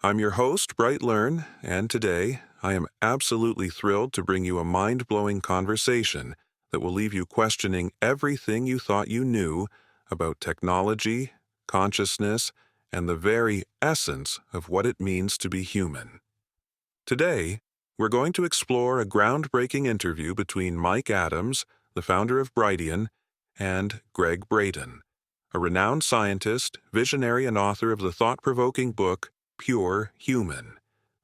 I'm your host, BrightLearn, and today I am absolutely thrilled to bring you a mind-blowing conversation that will leave you questioning everything you thought you knew about technology, consciousness, and the very essence of what it means to be human. Today, we're going to explore a groundbreaking interview between Mike Adams, the founder of BrightLearn, and Gregg Braden, a renowned scientist, visionary, and author of the thought-provoking book, Pure Human.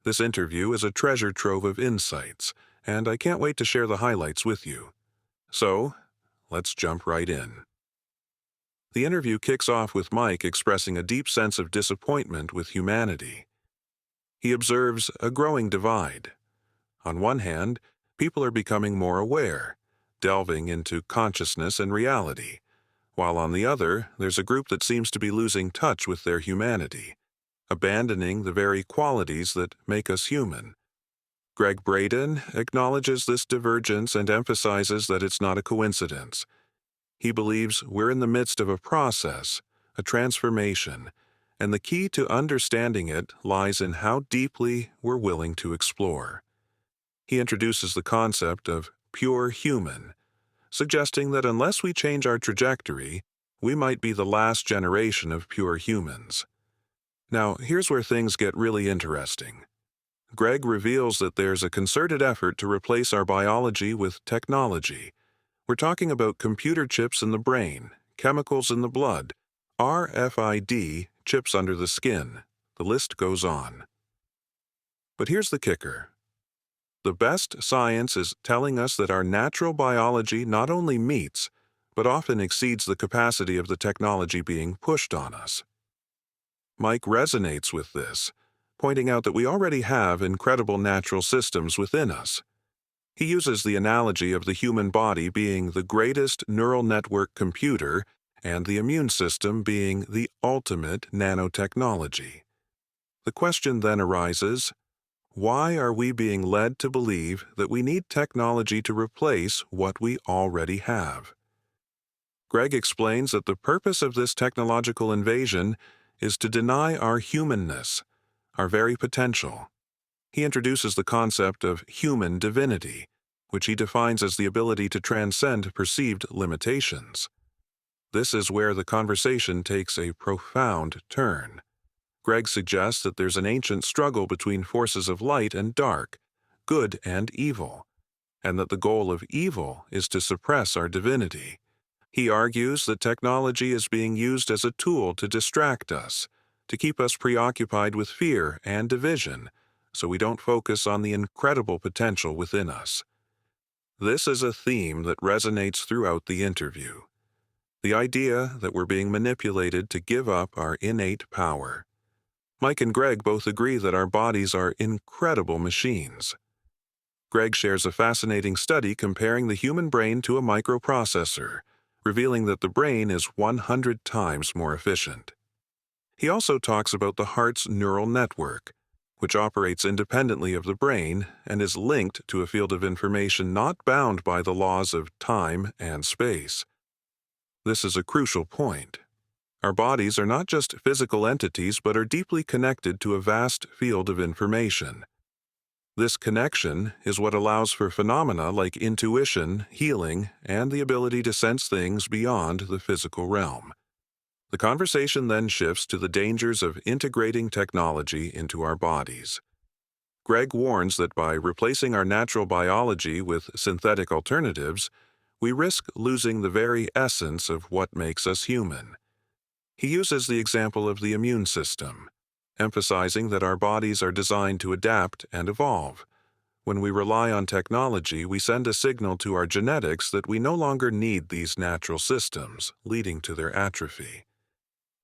This interview is a treasure trove of insights, and I can't wait to share the highlights with you. So, let's jump right in. The interview kicks off with Mike expressing a deep sense of disappointment with humanity. He observes a growing divide. On one hand, people are becoming more aware, delving into consciousness and reality, while on the other, there's a group that seems to be losing touch with their humanity, abandoning the very qualities that make us human. Gregg Braden acknowledges this divergence and emphasizes that it's not a coincidence. He believes we're in the midst of a process, a transformation, and the key to understanding it lies in how deeply we're willing to explore. He introduces the concept of pure human, suggesting that unless we change our trajectory, we might be the last generation of pure humans. Now, here's where things get really interesting. Gregg reveals that there's a concerted effort to replace our biology with technology. We're talking about computer chips in the brain, chemicals in the blood, RFID chips under the skin. The list goes on. But here's the kicker. The best science is telling us that our natural biology not only meets, but often exceeds the capacity of the technology being pushed on us. Mike resonates with this, pointing out that we already have incredible natural systems within us. He uses the analogy of the human body being the greatest neural network computer and the immune system being the ultimate nanotechnology. The question then arises, why are we being led to believe that we need technology to replace what we already have? Gregg explains that the purpose of this technological invasion is to deny our humanness, our very potential. He introduces the concept of human divinity, which he defines as the ability to transcend perceived limitations. This is where the conversation takes a profound turn. Gregg suggests that there's an ancient struggle between forces of light and dark, good and evil, and that the goal of evil is to suppress our divinity. He argues that technology is being used as a tool to distract us, to keep us preoccupied with fear and division, so we don't focus on the incredible potential within us. This is a theme that resonates throughout the interview. The idea that we're being manipulated to give up our innate power. Mike and Gregg both agree that our bodies are incredible machines. Gregg shares a fascinating study comparing the human brain to a microprocessor, revealing that the brain is 100 times more efficient. He also talks about the heart's neural network, which operates independently of the brain and is linked to a field of information not bound by the laws of time and space. This is a crucial point. Our bodies are not just physical entities but are deeply connected to a vast field of information. This connection is what allows for phenomena like intuition, healing, and the ability to sense things beyond the physical realm. The conversation then shifts to the dangers of integrating technology into our bodies. Gregg warns that by replacing our natural biology with synthetic alternatives, we risk losing the very essence of what makes us human. He uses the example of the immune system, emphasizing that our bodies are designed to adapt and evolve. When we rely on technology, we send a signal to our genetics that we no longer need these natural systems, leading to their atrophy.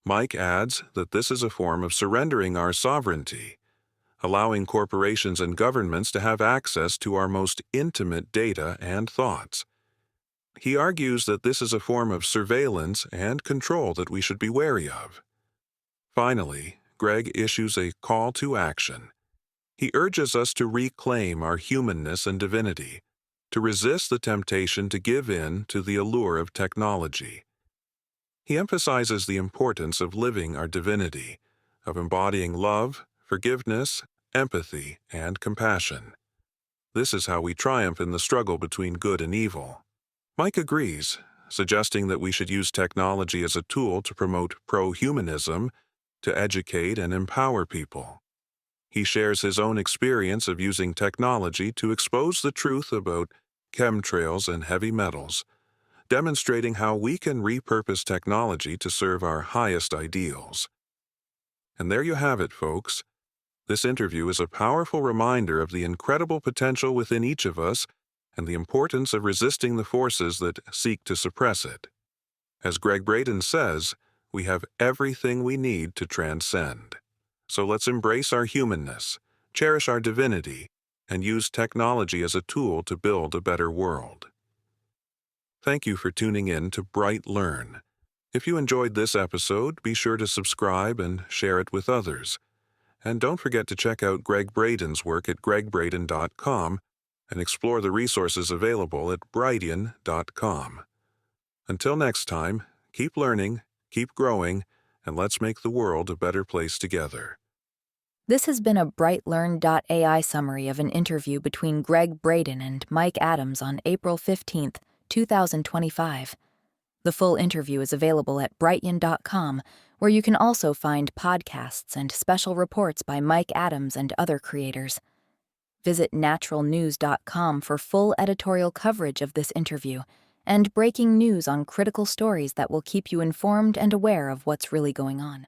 Mike adds that this is a form of surrendering our sovereignty, allowing corporations and governments to have access to our most intimate data and thoughts. He argues that this is a form of surveillance and control that we should be wary of. Finally, Gregg issues a call to action. He urges us to reclaim our humanness and divinity, to resist the temptation to give in to the allure of technology. He emphasizes the importance of living our divinity, of embodying love, forgiveness, empathy, and compassion. This is how we triumph in the struggle between good and evil. Mike agrees, suggesting that we should use technology as a tool to promote pro-humanism, to educate and empower people. He shares his own experience of using technology to expose the truth about chemtrails and heavy metals, demonstrating how we can repurpose technology to serve our highest ideals. And there you have it, folks. This interview is a powerful reminder of the incredible potential within each of us and the importance of resisting the forces that seek to suppress it. As Gregg Braden says, we have everything we need to transcend. So let's embrace our humanness, cherish our divinity, and use technology as a tool to build a better world. Thank you for tuning in to BrightLearn. If you enjoyed this episode, be sure to subscribe and share it with others. And don't forget to check out Gregg Braden's work at greggbraden.com and explore the resources available at brighteon.com. Until next time, keep learning, keep growing, and let's make the world a better place together. This has been a BrightLearn.ai summary of an interview between Gregg Braden and Mike Adams on April 15, 2025. The full interview is available at brighteon.com, where you can also find podcasts and special reports by Mike Adams and other creators. Visit naturalnews.com for full editorial coverage of this interview and breaking news on critical stories that will keep you informed and aware of what's really going on.